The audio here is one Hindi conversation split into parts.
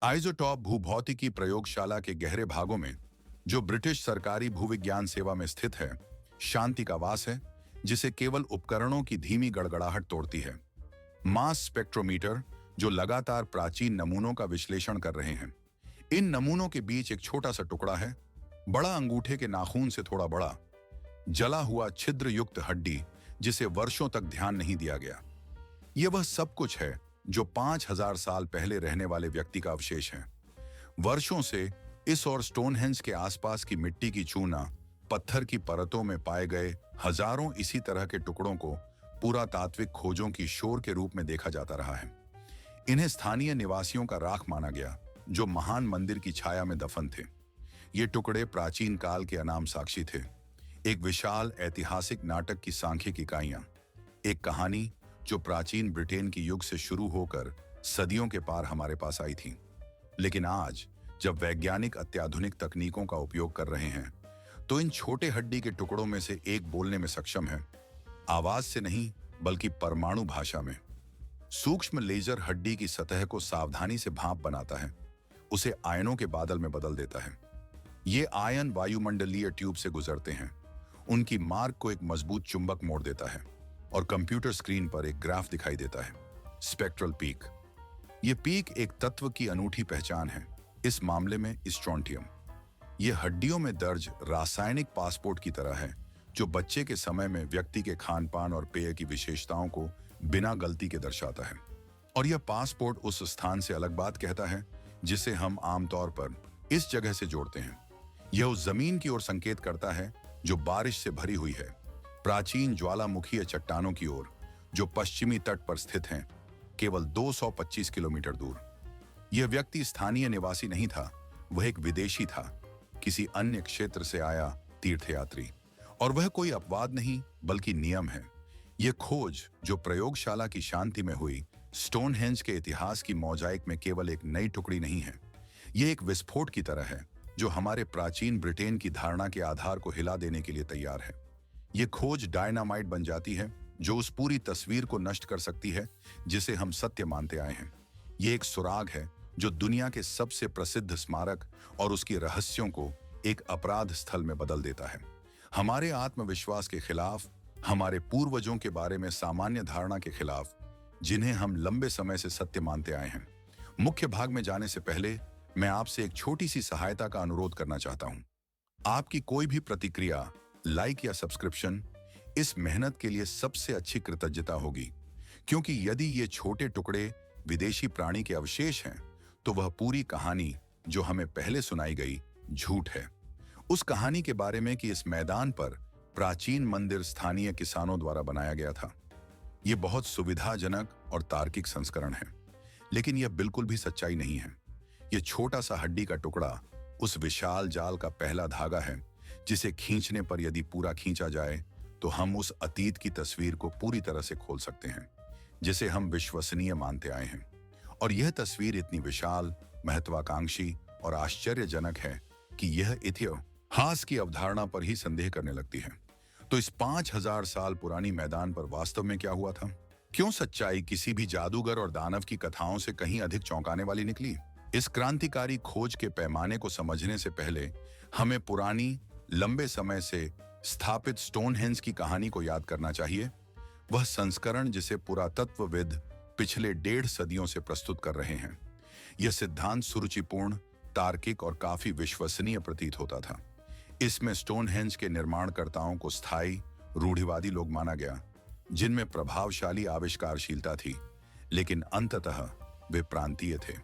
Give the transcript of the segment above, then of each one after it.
आइसोटॉप भूभौतिकी प्रयोगशाला के गहरे भागों में, जो ब्रिटिश सरकारी भूविज्ञान सेवा में स्थित है, शांति का वास है जिसे केवल उपकरणों की धीमी गड़गड़ाहट तोड़ती है। मास स्पेक्ट्रोमीटर, जो लगातार प्राचीन नमूनों का विश्लेषण कर रहे हैं। इन नमूनों के बीच एक छोटा सा टुकड़ा है, बड़ा अंगूठे के नाखून से थोड़ा बड़ा, जला हुआ छिद्र युक्त हड्डी जिसे वर्षों तक ध्यान नहीं दिया गया। यह वह सब कुछ है जो 5000 साल पहले रहने वाले व्यक्ति का अवशेष है। वर्षों से इस और स्टोनहेंज के आसपास की मिट्टी की चूना, पत्थर की परतों में पाए गए हजारों इसी तरह के टुकड़ों को पुरातात्विक खोजों की शोर के रूप में देखा जाता रहा है। इन्हें स्थानीय निवासियों का राख माना गया, जो महान मंदिर की छाया में दफन थे। ये टुकड़े प्राचीन काल के अनाम साक्षी थे, एक विशाल ऐतिहासिक नाटक की सांख्यिक इकाइयां, एक कहानी जो प्राचीन ब्रिटेन की युग से शुरू होकर सदियों के पार हमारे पास आई थी। लेकिन आज जब वैज्ञानिक अत्याधुनिक तकनीकों का उपयोग कर रहे हैं, तो इन छोटे हड्डी के टुकड़ों में से एक बोलने में सक्षम है, आवाज से नहीं बल्कि परमाणु भाषा में। सूक्ष्म लेजर हड्डी की सतह को सावधानी से भाप बनाता है, उसे आयनों के बादल में बदल देता है। ये आयन वायुमंडलीय ट्यूब से गुजरते हैं, उनकी मार्ग को एक मजबूत चुंबक मोड़ देता है और कंप्यूटर स्क्रीन पर एक ग्राफ दिखाई देता है, स्पेक्ट्रल पीक। यह पीक एक तत्व की अनूठी पहचान है, इस मामले में स्ट्रोंटियम। यह हड्डियों में दर्ज रासायनिक पासपोर्ट की तरह है, जो बच्चे के समय में व्यक्ति के खान पान और पेय की विशेषताओं को बिना गलती के दर्शाता है। और यह पासपोर्ट उस स्थान से अलग बात कहता है जिसे हम आमतौर पर इस जगह से जोड़ते हैं। यह उस जमीन की ओर संकेत करता है जो बारिश से भरी हुई है, प्राचीन ज्वालामुखीय चट्टानों की ओर, जो पश्चिमी तट पर स्थित हैं, केवल 225 किलोमीटर दूर। यह व्यक्ति स्थानीय निवासी नहीं था, वह एक विदेशी था, किसी अन्य क्षेत्र से आया तीर्थयात्री। और वह कोई अपवाद नहीं बल्कि नियम है। यह खोज जो प्रयोगशाला की शांति में हुई, स्टोनहेंज के इतिहास की मोजाइक में केवल एक नई टुकड़ी नहीं है, यह एक विस्फोट की तरह है जो हमारे प्राचीन ब्रिटेन की धारणा के आधार को हिला देने के लिए तैयार है। यह खोज डायनामाइट बन जाती है जो उस पूरी तस्वीर को नष्ट कर सकती है जिसे हम सत्य मानते आए हैं। यह एक सुराग है जो दुनिया के सबसे प्रसिद्ध स्मारक और उसकी रहस्यों को एक अपराध स्थल में बदल देता है। हमारे आत्मविश्वास के खिलाफ, हमारे पूर्वजों के बारे में सामान्य धारणा के खिलाफ, जिन्हें हम लंबे समय से सत्य मानते आए हैं। मुख्य भाग में जाने से पहले मैं आपसे एक छोटी सी सहायता का अनुरोध करना चाहता हूं। आपकी कोई भी प्रतिक्रिया, लाइक या सब्सक्रिप्शन इस मेहनत के लिए सबसे अच्छी कृतज्ञता होगी, क्योंकि यदि ये छोटे टुकड़े विदेशी प्राणी के अवशेष हैं, तो वह पूरी कहानी जो हमें पहले सुनाई गई झूठ है। उस कहानी के बारे में कि इस मैदान पर प्राचीन मंदिर स्थानीय किसानों द्वारा बनाया गया था। यह बहुत सुविधाजनक और तार्किक संस्करण है, लेकिन यह बिल्कुल भी सच्चाई नहीं है। यह छोटा सा हड्डी का टुकड़ा उस विशाल जाल का पहला धागा है जिसे खींचने पर यदि पूरा खींचा जाए तो हम उस अतीत की तस्वीर को पूरी तरह से खोल सकते हैं जिसे हम विश्वसनीय मानते आए हैं। और यह तस्वीर इतनी विशाल, महत्वाकांक्षी और आश्चर्यजनक है कि यह इतिहास की अवधारणा पर ही संदेह करने लगती है। तो इस 5000 साल पुरानी मैदान पर वास्तव में क्या हुआ था? क्यों सच्चाई किसी भी जादूगर और दानव की कथाओं से कहीं अधिक चौंकाने वाली निकली? इस क्रांतिकारी खोज के पैमाने को समझने से पहले हमें पुरानी, लंबे समय से स्थापित स्टोनहेंज की कहानी को याद करना चाहिए। वह संस्करण जिसे पुरातत्वविद पिछले 1.5 सदियों से प्रस्तुत कर रहे हैं। यह सिद्धांत सुरुचिपूर्ण, तार्किक और काफी विश्वसनीय प्रतीत होता था। इसमें स्टोनहेंज के निर्माणकर्ताओं को स्थायी, रूढ़िवादी लोग माना गया, जिनमें प्रभावशाली आविष्कारशीलता थी, लेकिन अंततः वे प्रांतीय थे।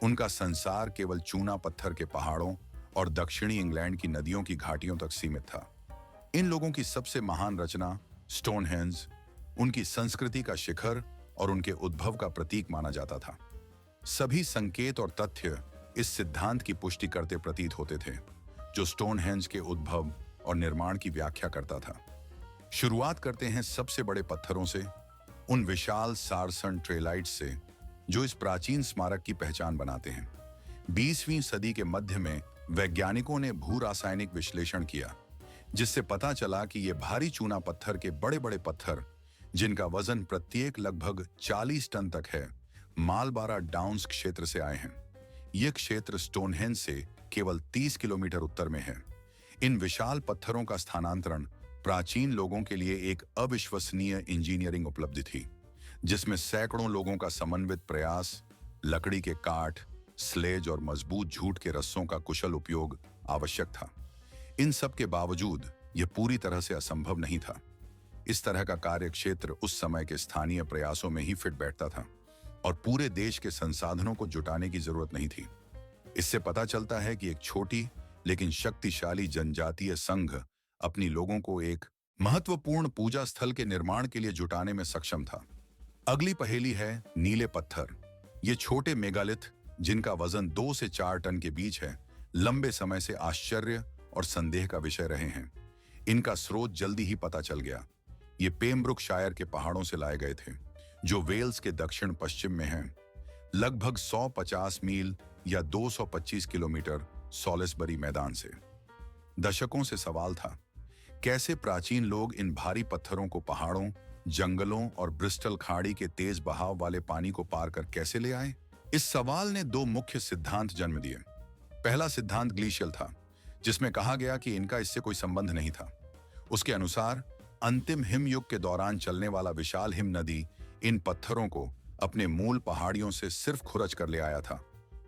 उनका संसार केवल चूना पत्थर के पहाड़ों और दक्षिणी इंग्लैंड की नदियों की घाटियों तक सीमित था। इन लोगों की सबसे महान रचना स्टोनहेंज उनकी संस्कृति का शिखर और उनके उद्भव का प्रतीक माना जाता था। सभी संकेत और तथ्य इस सिद्धांत की पुष्टि करते प्रतीत होते थे, जो स्टोनहेंज के उद्भव और निर्माण की व्याख्या करता था। शुरुआत करते हैं सबसे बड़े पत्थरों से, उन विशाल सारसन ट्रेलाइट्स से जो इस प्राचीन स्मारक की पहचान बनाते हैं। 20वीं सदी के मध्य में वैज्ञानिकों ने भू रासायनिक विश्लेषण किया, जिससे पता चला कि ये भारी चूना पत्थर के बड़े बड़े पत्थर, जिनका वजन प्रत्येक लगभग 40 टन तक है, मालबारा डाउन्स क्षेत्र से आए हैं। यह क्षेत्र स्टोनहेंज से केवल 30 किलोमीटर उत्तर में है। इन विशाल पत्थरों का स्थानांतरण प्राचीन लोगों के लिए एक अविश्वसनीय इंजीनियरिंग उपलब्धि थी, जिसमें सैकड़ों लोगों का समन्वित प्रयास, लकड़ी के काठ, स्लेज और मजबूत जूट के रस्सों का कुशल उपयोग आवश्यक था। इन सब के बावजूद यह पूरी तरह से असंभव नहीं था। इस तरह का कार्य क्षेत्र उस समय के स्थानीय प्रयासों में ही फिट बैठता था और पूरे देश के संसाधनों को जुटाने की जरूरत नहीं थी। इससे पता चलता है कि एक छोटी लेकिन शक्तिशाली जनजातीय संघ अपनी लोगों को एक महत्वपूर्ण पूजा स्थल के निर्माण के लिए जुटाने में सक्षम था। अगली पहेली है नीले पत्थर। ये छोटे मेगालिथ, जिनका वजन 2 से 4 टन के बीच है, लंबे समय से आश्चर्य और संदेह का विषय रहे हैं। इनका स्रोत जल्दी ही पता चल गया। ये पेम्ब्रुकशायर के पहाड़ों से लाए गए थे, जो वेल्स के दक्षिण पश्चिम में हैं, लगभग 150 मील या 225 किलोमीटर सॉलिसबरी मैदान से। दशकों से सवाल था, कैसे प्राचीन लोग इन भारी पत्थरों को पहाड़ों, जंगलों और ब्रिस्टल खाड़ी के तेज बहाव वाले पानी को पार कर कैसे ले आए? इस सवाल ने 2 मुख्य सिद्धांत जन्म दिए। पहला सिद्धांत ग्लेशियल था, जिसमें कहा गया कि इनका इससे कोई संबंध नहीं था। उसके अनुसार अंतिम हिमयुग के दौरान चलने वाला विशाल हिम नदी इन पत्थरों को अपने मूल पहाड़ियों से सिर्फ खुरच कर ले आया था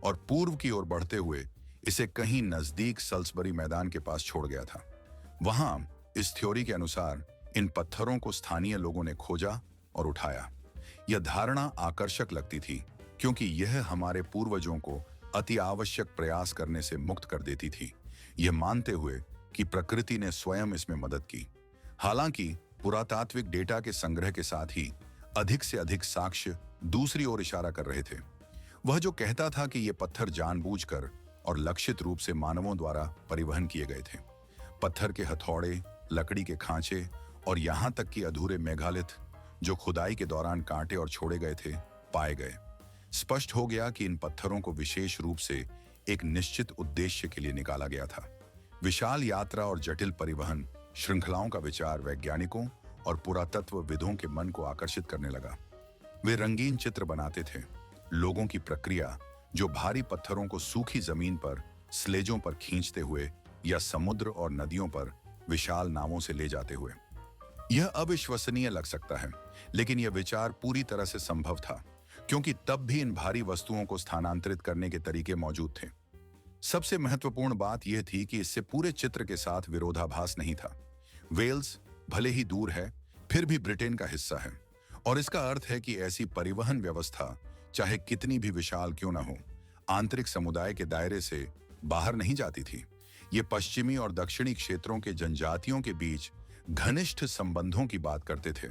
और पूर्व की ओर बढ़ते हुए इसे कहीं नजदीक सल्सबरी मैदान के पास छोड़ गया था। वहां इस थ्योरी के अनुसार इन पत्थरों को स्थानीय लोगों ने खोजा और उठाया। यह धारणा आकर्षक लगती थी, क्योंकि यह हमारे पूर्वजों को अति आवश्यक प्रयास करने से मुक्त कर देती थी, यह मानते हुए कि प्रकृति ने स्वयं इसमें मदद की। हालांकि पुरातात्विक डेटा के संग्रह के साथ ही अधिक से अधिक साक्ष्य दूसरी ओर इशारा कर रहे थे। वह जो कहता था कि ये पत्थर जानबूझकर और लक्षित रूप से मानवों द्वारा परिवहन किए गए थे। पत्थर के हथौड़े, लकड़ी के खांचे और यहां तक कि अधूरे मेगालिथ, जो खुदाई के दौरान काटे और छोड़े गए थे, पाए गए। स्पष्ट हो गया कि इन पत्थरों को विशेष रूप से एक निश्चित उद्देश्य के लिए निकाला गया था। विशाल यात्रा और जटिल परिवहन श्रृंखलाओं का विचार वैज्ञानिकों और पुरातत्वविदों के मन को आकर्षित करने लगा। वे रंगीन चित्र बनाते थे, लोगों की प्रक्रिया जो भारी पत्थरों को सूखी जमीन पर स्लेजों पर खींचते हुए या समुद्र और नदियों पर विशाल नावों से ले जाते हुए। यह अविश्वसनीय लग सकता है, लेकिन यह विचार पूरी तरह से संभव था, क्योंकि तब भी इन भारी वस्तुओं को स्थानांतरित करने के तरीके मौजूद थे। सबसे महत्वपूर्ण बात यह थी कि इससे पूरे चित्र के साथ विरोधाभास नहीं था। वेल्स भले ही दूर है, फिर भी ब्रिटेन का हिस्सा है, और इसका अर्थ है कि ऐसी परिवहन व्यवस्था चाहे कितनी भी विशाल क्यों न हो, आंतरिक समुदाय के दायरे से बाहर नहीं जाती थी। ये पश्चिमी और दक्षिणी क्षेत्रों के जनजातियों के बीच घनिष्ठ संबंधों की बात करते थे,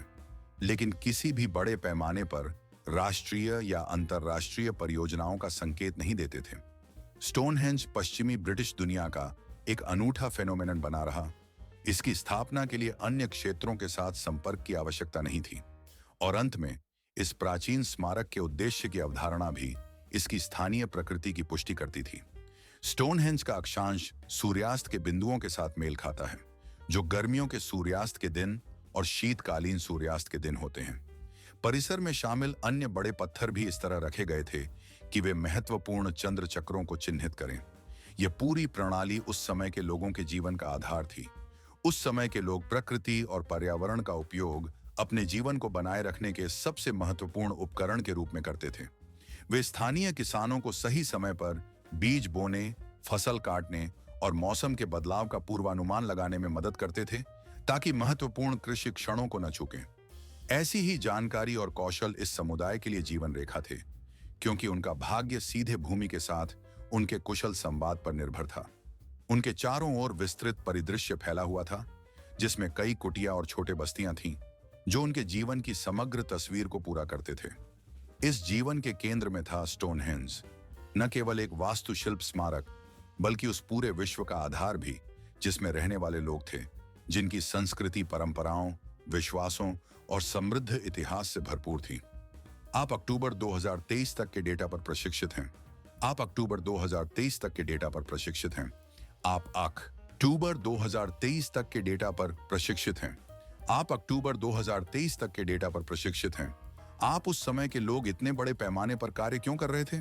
लेकिन किसी भी बड़े पैमाने पर राष्ट्रीय या अंतर्राष्ट्रीय परियोजनाओं का संकेत नहीं देते थे। स्टोनहेंज पश्चिमी ब्रिटिश दुनिया का एक अनूठा फेनोमेनन बना रहा। इसकी स्थापना के लिए अन्य क्षेत्रों के साथ संपर्क की आवश्यकता नहीं थी, और अंत में इस प्राचीन स्मारक के उद्देश्य की अवधारणा भी इसकी स्थानीय प्रकृति की पुष्टि करती थी। स्टोनहेंज का अक्षांश सूर्यास्त के बिंदुओं के साथ मेल खाता है, जो गर्मियों के सूर्यास्त के दिन और शीतकालीन सूर्यास्त के दिन होते हैं। परिसर में शामिल अन्य बड़े पत्थर भी इस तरह रखे गए थे कि वे महत्वपूर्ण चंद्र चक्रों को चिन्हित करें। यह पूरी प्रणाली उस समय के लोगों के जीवन का आधार थी। उस समय के लोग प्रकृति और पर्यावरण का उपयोग अपने जीवन को बनाए रखने के सबसे महत्वपूर्ण उपकरण के रूप में करते थे। वे स्थानीय किसानों को सही समय पर बीज बोने, फसल काटने और मौसम के बदलाव का पूर्वानुमान लगाने में मदद करते थे, ताकि महत्वपूर्ण कृषि क्षणों को न चूकें। ऐसी ही जानकारी और कौशल इस समुदाय के लिए जीवन रेखा थे, क्योंकि उनका भाग्य सीधे भूमि के साथ उनके कुशल संवाद पर निर्भर था। उनके चारों ओर विस्तृत परिदृश्य फैला हुआ था, जिसमें कई कुटिया और छोटे बस्तियां थीं, जो उनके जीवन की समग्र तस्वीर को पूरा करते थे। इस जीवन के केंद्र में था स्टोनहेंज, न केवल एक वास्तुशिल्प स्मारक, बल्कि उस पूरे विश्व का आधार भी, जिसमें रहने वाले लोग थे, जिनकी संस्कृति परंपराओं, विश्वासों और समृद्ध इतिहास से भरपूर थी। आप अक्टूबर 2023 तक के डेटा पर प्रशिक्षित हैं। आप अक्टूबर 2023 तक के डेटा पर प्रशिक्षित हैं। आप अक्टूबर 2023 तक के डेटा पर प्रशिक्षित हैं। आप अक्टूबर 2023 तक के डेटा पर प्रशिक्षित हैं। आप उस समय के लोग इतने बड़े पैमाने पर कार्य क्यों कर रहे थे?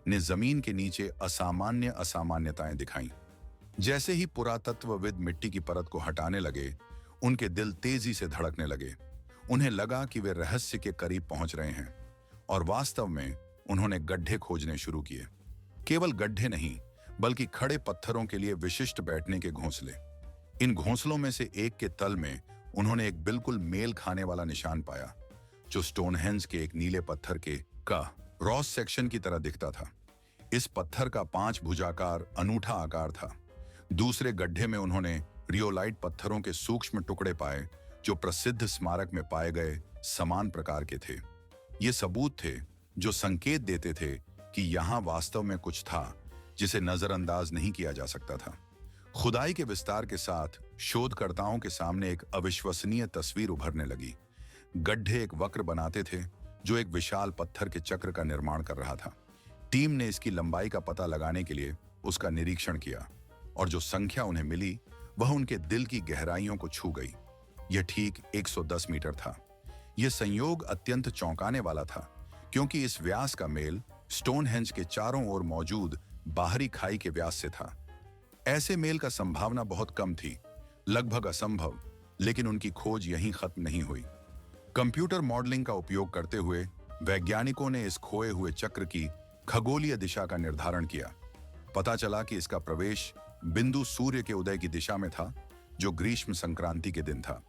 ने जमीन के नीचे असामान्य असामान्यताएं दिखाई। जैसे ही पुरातत्वविद मिट्टी की परत को हटाने लगे, उनके दिल तेजी से धड़कने लगे। उन्हें लगा कि वे रहस्य के करीब पहुंच रहे हैं, और वास्तव में उन्होंने गड्ढे खोजने शुरू किए। केवल गड्ढे नहीं, बल्कि खड़े पत्थरों के लिए विशिष्ट बैठने के घोंसले। इन घोंसलों में से एक के तल में उन्होंने एक बिल्कुल मेल खाने वाला निशान पाया, जो स्टोनहेंज के एक नीले पत्थर के क्रॉस सेक्शन की तरह दिखता था। इस पत्थर का 5 भुजाकार अनूठा आकार था। दूसरे गड्ढे में उन्होंने रियोलाइट पत्थरों के सूक्ष्म टुकड़े पाए, जो प्रसिद्ध स्मारक में पाए गए समान प्रकार के थे। ये सबूत थे जो संकेत देते थे कि यहाँ वास्तव में कुछ था जिसे नजरअंदाज नहीं किया जा सकता था। खुदाई के विस्तार के साथ शोधकर्ताओं के सामने एक अविश्वसनीय तस्वीर उभरने लगी। गड्ढे एक वक्र बनाते थे जो एक विशाल पत्थर के चक्र का निर्माण कर रहा था। टीम ने इसकी लंबाई का पता लगाने के लिए उसका निरीक्षण किया, और जो संख्या उन्हें मिली वह उनके दिल की गहराइयों को छू गई। यह ठीक 110 मीटर था। यह संयोग अत्यंत चौंकाने वाला था, क्योंकि इस व्यास का मेल स्टोनहेंज के चारों ओर मौजूद बाहरी खाई के व्यास से था। ऐसे मेल का संभावना बहुत कम थी, लगभग असंभव, लेकिन उनकी खोज यहीं खत्म नहीं हुई। कंप्यूटर मॉडलिंग का उपयोग करते हुए वैज्ञानिकों ने इस खोए हुए चक्र की खगोलीय दिशा का निर्धारण किया। पता चला कि इसका प्रवेश बिंदु सूर्य के उदय की दिशा में था, जो ग्रीष्म संक्रांति के दिन था।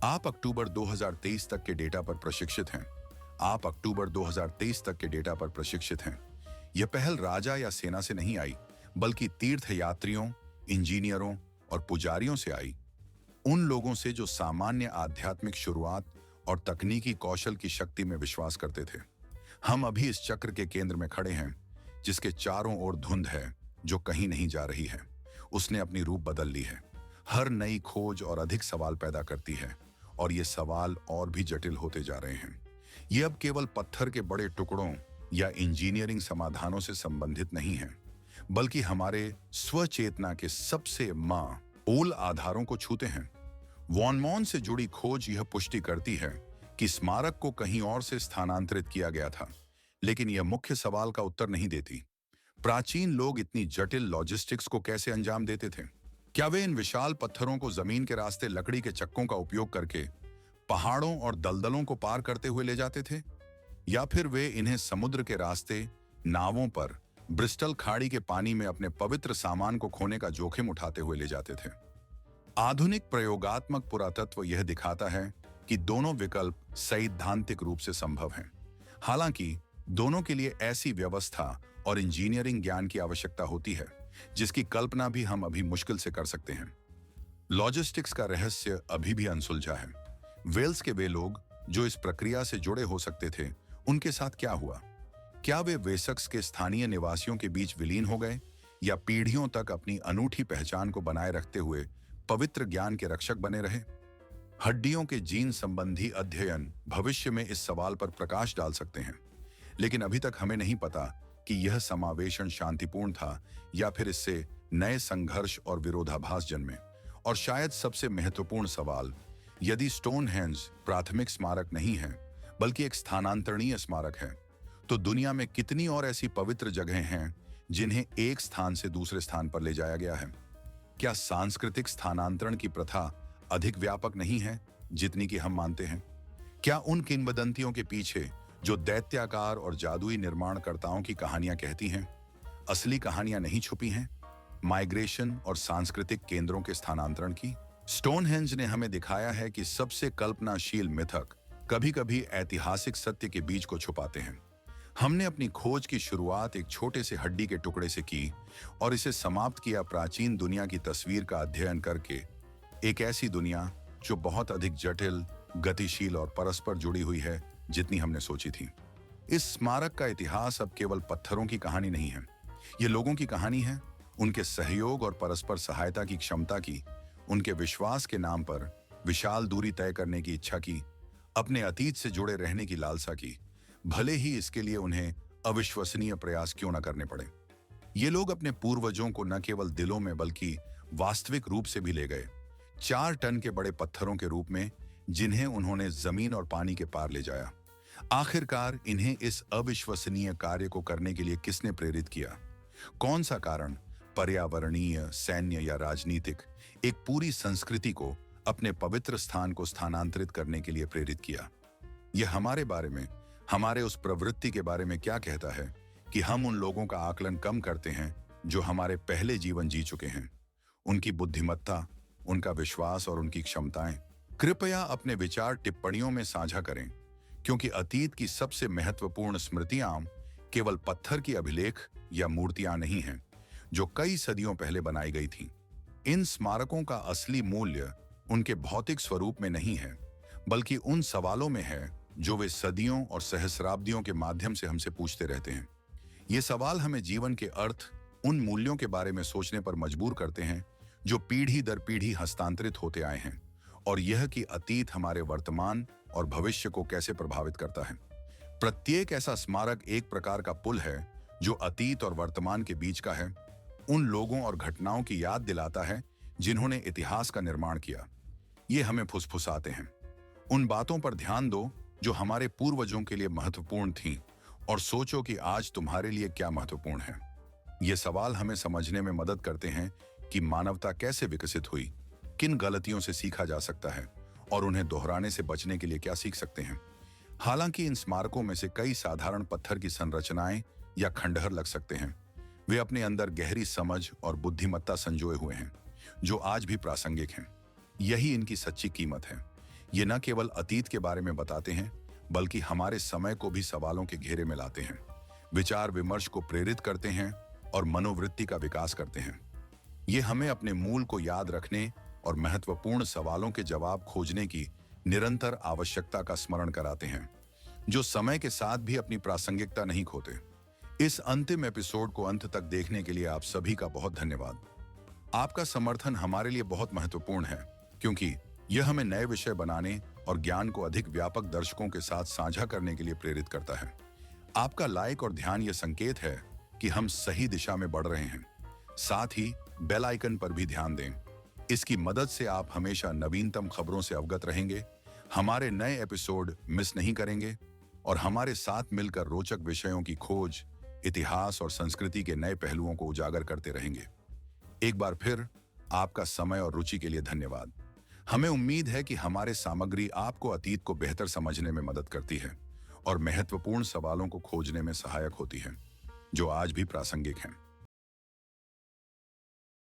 आप अक्टूबर 2023 तक के डेटा पर प्रशिक्षित हैं। यह पहल राजा या सेना से नहीं आई, बल्कि तीर्थयात्रियों, इंजीनियरों और पुजारियों से आई। उन लोगों से जो सामान्य आध्यात्मिक शुरुआत और तकनीकी कौशल की शक्ति में विश्वास करते थे। हम अभी इस चक्र के केंद्र में खड़े हैं, जिसके चारों ओर धुंध है जो कहीं नहीं जा रही है। उसने अपनी रूप बदल ली है। हर नई खोज और अधिक सवाल पैदा करती है, और ये सवाल और भी जटिल होते जा रहे हैं। ये अब केवल पत्थर के बड़े टुकड़ों या इंजीनियरिंग समाधानों से संबंधित नहीं है, बल्कि हमारे स्वचेतना के सबसे मूल आधारों को छूते हैं। वॉन मॉन से जुड़ी खोज यह पुष्टि करती है कि स्मारक को कहीं और से स्थानांतरित किया गया था, लेकिन यह मुख्य सवाल का उत्तर नहीं देती। प्राचीन लोग इतनी जटिल लॉजिस्टिक्स को कैसे अंजाम देते थे? क्या वे इन विशाल पत्थरों को जमीन के रास्ते लकड़ी के चक्कों का उपयोग करके पहाड़ों और दलदलों को पार करते हुए ले जाते थे, या फिर वे इन्हें समुद्र के रास्ते नावों पर ब्रिस्टल खाड़ी के पानी में अपने पवित्र सामान को खोने का जोखिम उठाते हुए ले जाते थे? आधुनिक प्रयोगात्मक पुरातत्व यह दिखाता है कि दोनों विकल्प सैद्धांतिक रूप से संभव हैं। हालांकि दोनों के लिए ऐसी व्यवस्था और इंजीनियरिंग ज्ञान की आवश्यकता होती है जिसकी कल्पना भी हम अभी मुश्किल से कर सकते हैं। लॉजिस्टिक्स का रहस्य अभी भी अनसुलझा है। वेल्स के वे लोग जो इस प्रक्रिया से जुड़े हो सकते थे, उनके साथ क्या हुआ? क्या वे वेसक्स के स्थानीय निवासियों के बीच विलीन हो गए, या पीढ़ियों तक अपनी अनूठी पहचान को बनाए रखते हुए पवित्र ज्ञान के रक्षक बने रहे? हड्डियों के जीन संबंधी अध्ययन भविष्य में इस सवाल पर प्रकाश डाल सकते हैं, लेकिन अभी तक हमें नहीं पता कि यह समावेशन शांतिपूर्ण था या फिर इससे नए संघर्ष और विरोधाभास जन्मे। और शायद सबसे महत्वपूर्ण सवाल, यदि स्टोनहेंज प्राथमिक स्मारक नहीं है बल्कि एक स्थानांतरणीय स्मारक है, तो दुनिया में कितनी और ऐसी पवित्र जगहें हैं जिन्हें एक स्थान से दूसरे स्थान पर ले जाया गया है? क्या सांस्कृतिक स्थानांतरण की प्रथा अधिक व्यापक नहीं है जितनी कि हम मानते हैं? क्या उन किंवदंतियों के पीछे जो दैत्याकार और जादुई निर्माणकर्ताओं की कहानियां कहती हैं, असली कहानियां नहीं छुपी हैं, माइग्रेशन और सांस्कृतिक केंद्रों के स्थानांतरण की? स्टोनहेंज ने हमें दिखाया है कि सबसे कल्पनाशील मिथक कभी-कभी ऐतिहासिक सत्य के बीज को छुपाते हैं। हमने अपनी खोज की शुरुआत एक छोटे से हड्डी के टुकड़े से की और इसे समाप्त किया प्राचीन दुनिया की तस्वीर का अध्ययन करके, एक ऐसी दुनिया जो बहुत अधिक जटिल, गतिशील और परस्पर जुड़ी हुई है जितनी हमने सोची थी। इस स्मारक का इतिहास अब केवल पत्थरों की कहानी नहीं है, ये लोगों की कहानी है, उनके सहयोग और परस्पर सहायता की क्षमता की, उनके विश्वास के नाम पर विशाल दूरी तय करने की इच्छा की, अपने अतीत से जुड़े रहने की लालसा की, भले ही इसके लिए उन्हें अविश्वसनीय प्रयास क्यों न करने पड़े। ये लोग अपने पूर्वजों को न केवल दिलों में बल्कि वास्तविक रूप से भी ले गए, 4 टन के बड़े पत्थरों के रूप में, जिन्हें उन्होंने जमीन और पानी के पार ले जाया। आखिरकार इन्हें इस अविश्वसनीय कार्य को करने के लिए किसने प्रेरित किया? कौन सा कारण पर्यावरणीय, सैन्य या राजनीतिक एक पूरी संस्कृति को अपने पवित्र स्थान को स्थानांतरित करने के लिए प्रेरित किया? यह हमारे बारे में, हमारे उस प्रवृत्ति के बारे में क्या कहता है कि हम उन लोगों का आकलन कम करते हैं जो हमारे पहले जीवन जी चुके हैं, उनकी बुद्धिमत्ता, उनका विश्वास और उनकी क्षमताएं? कृपया अपने विचार टिप्पणियों में साझा करें, क्योंकि अतीत की सबसे महत्वपूर्ण स्मृतियां केवल पत्थर की अभिलेख या मूर्तियां नहीं हैं, जो कई सदियों पहले बनाई गई थीं। इन स्मारकों का असली मूल्य उनके भौतिक स्वरूप में नहीं है, बल्कि उन सवालों में है जो वे सदियों और सहस्राब्दियों के माध्यम से हमसे पूछते रहते हैं। ये सवाल हमें जीवन के अर्थ, उन मूल्यों के बारे में सोचने पर मजबूर करते हैं जो पीढ़ी दर पीढ़ी हस्तांतरित होते आए हैं, और यह कि अतीत हमारे वर्तमान और भविष्य को कैसे प्रभावित करता है। प्रत्येक ऐसा स्मारक एक प्रकार का पुल है जो अतीत और वर्तमान के बीच का है, उन लोगों और घटनाओं की याद दिलाता है जिन्होंने इतिहास का निर्माण किया। ये हमें फुसफुसाते हैं, उन बातों पर ध्यान दो जो हमारे पूर्वजों के लिए महत्वपूर्ण थीं, और सोचो कि आज तुम्हारे लिए क्या महत्वपूर्ण है। ये सवाल हमें समझने में मदद करते हैं कि मानवता कैसे विकसित हुई, किन गलतियों से सीखा जा सकता है और उन्हें दोहराने से बचने के लिए क्या सीख सकते हैं। हालांकि इन स्मारकों में से कई साधारण पत्थर की संरचनाएं या खंडहर लग सकते हैं, वे अपने अंदर गहरी समझ और बुद्धिमत्ता संजोए हुए हैं जो आज भी प्रासंगिक हैं। यही इनकी सच्ची कीमत है। ये न केवल अतीत के बारे में बताते हैं, बल्कि हमारे समय को भी सवालों के घेरे में लाते हैं, विचार विमर्श को प्रेरित करते हैं और मनोवृत्ति का विकास करते हैं। ये हमें अपने मूल को याद रखने और महत्वपूर्ण सवालों के जवाब खोजने की निरंतर आवश्यकता का स्मरण कराते हैं, जो समय के साथ भी अपनी प्रासंगिकता नहीं खोते। इस अंतिम एपिसोड को अंत तक देखने के लिए आप सभी का बहुत धन्यवाद। आपका समर्थन हमारे लिए बहुत महत्वपूर्ण है, क्योंकि यह हमें नए विषय बनाने और ज्ञान को अधिक व्यापक दर्शकों के साथ साझा करने के लिए प्रेरित करता है। आपका लाइक और ध्यान यह संकेत है कि हम सही दिशा में बढ़ रहे हैं। साथ ही बेल आइकन पर भी ध्यान दें। इसकी मदद से आप हमेशा नवीनतम खबरों से अवगत रहेंगे, हमारे नए एपिसोड मिस नहीं करेंगे और हमारे साथ मिलकर रोचक विषयों की खोज, इतिहास और संस्कृति के नए पहलुओं को उजागर करते रहेंगे। एक बार फिर आपका समय और रुचि के लिए धन्यवाद। हमें उम्मीद है कि हमारे सामग्री आपको अतीत को बेहतर समझने में मदद करती है और महत्वपूर्ण सवालों को खोजने में सहायक होती है, जो आज भी प्रासंगिक हैं।